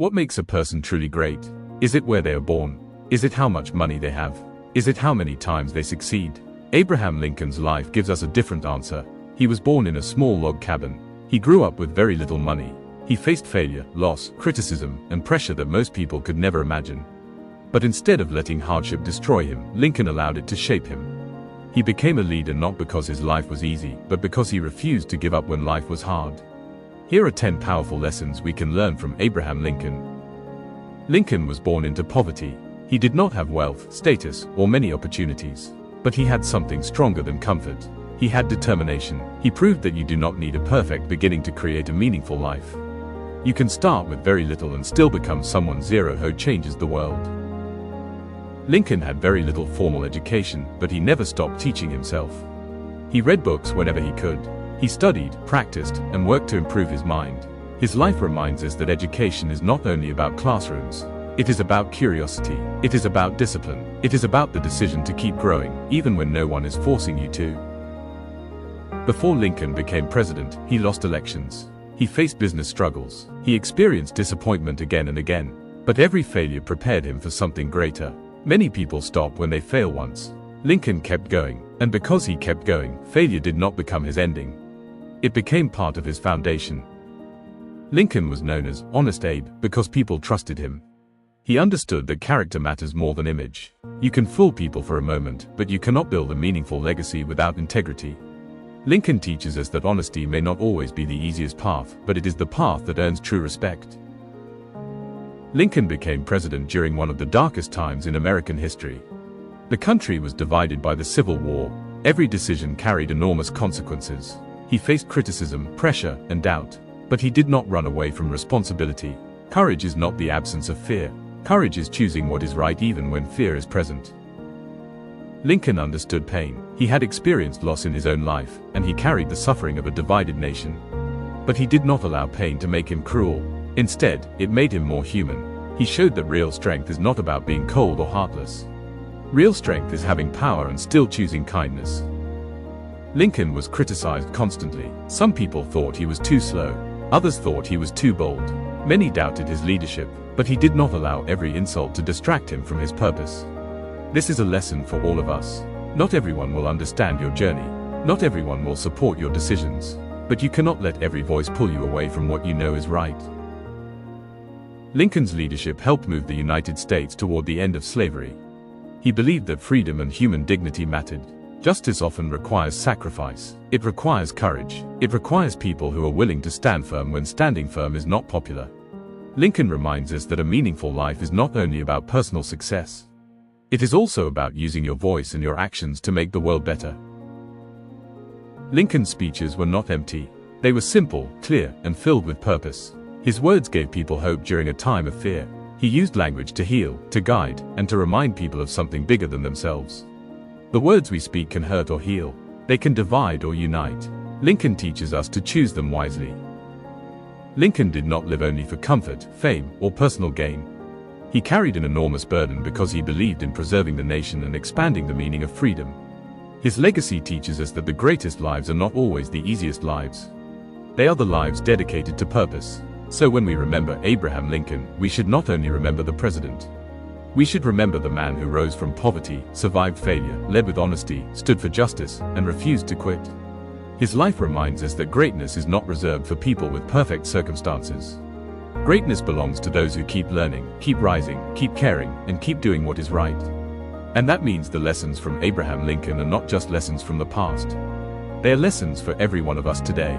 What makes a person truly great? Is it where they are born? Is it how much money they have? Is it how many times they succeed? Abraham Lincoln's life gives us a different answer. He was born in a small log cabin. He grew up with very little money. He faced failure, loss, criticism, and pressure that most people could never imagine. But instead of letting hardship destroy him, Lincoln allowed it to shape him. He became a leader not because his life was easy, but because he refused to give up when life was hard. Here are 10 powerful lessons we can learn from Abraham Lincoln. Lincoln was born into poverty. He did not have wealth, status, or many opportunities. But he had something stronger than comfort. He had determination. He proved that you do not need a perfect beginning to create a meaningful life. You can start with very little and still become someone who changes the world. Lincoln had very little formal education, but he never stopped teaching himself. He read books whenever he could. He studied, practiced, and worked to improve his mind. His life reminds us that education is not only about classrooms. It is about curiosity. It is about discipline. It is about the decision to keep growing, even when no one is forcing you to. Before Lincoln became president, he lost elections. He faced business struggles. He experienced disappointment again and again. But every failure prepared him for something greater. Many people stop when they fail once. Lincoln kept going, and because he kept going, failure did not become his ending. It became part of his foundation. Lincoln was known as Honest Abe because people trusted him. He understood that character matters more than image. You can fool people for a moment, but you cannot build a meaningful legacy without integrity. Lincoln teaches us that honesty may not always be the easiest path, but it is the path that earns true respect. Lincoln became president during one of the darkest times in American history. The country was divided by the Civil War. Every decision carried enormous consequences. He faced criticism, pressure, and doubt. But he did not run away from responsibility. Courage is not the absence of fear. Courage is choosing what is right even when fear is present. Lincoln understood pain. He had experienced loss in his own life, and he carried the suffering of a divided nation. But he did not allow pain to make him cruel. Instead, it made him more human. He showed that real strength is not about being cold or heartless. Real strength is having power and still choosing kindness. Lincoln was criticized constantly. Some people thought he was too slow. Others thought he was too bold. Many doubted his leadership, but he did not allow every insult to distract him from his purpose. This is a lesson for all of us. Not everyone will understand your journey. Not everyone will support your decisions. But you cannot let every voice pull you away from what you know is right. Lincoln's leadership helped move the United States toward the end of slavery. He believed that freedom and human dignity mattered. Justice often requires sacrifice. It requires courage. It requires people who are willing to stand firm when standing firm is not popular. Lincoln reminds us that a meaningful life is not only about personal success. It is also about using your voice and your actions to make the world better. Lincoln's speeches were not empty. They were simple, clear, and filled with purpose. His words gave people hope during a time of fear. He used language to heal, to guide, and to remind people of something bigger than themselves. The words we speak can hurt or heal. They can divide or unite. Lincoln teaches us to choose them wisely. Lincoln did not live only for comfort, fame, or personal gain. He carried an enormous burden because he believed in preserving the nation and expanding the meaning of freedom. His legacy teaches us that the greatest lives are not always the easiest lives. They are the lives dedicated to purpose. So when we remember Abraham Lincoln, we should not only remember the president. We should remember the man who rose from poverty, survived failure, led with honesty, stood for justice, and refused to quit. His life reminds us that greatness is not reserved for people with perfect circumstances. Greatness belongs to those who keep learning, keep rising, keep caring, and keep doing what is right. And that means the lessons from Abraham Lincoln are not just lessons from the past. They are lessons for every one of us today.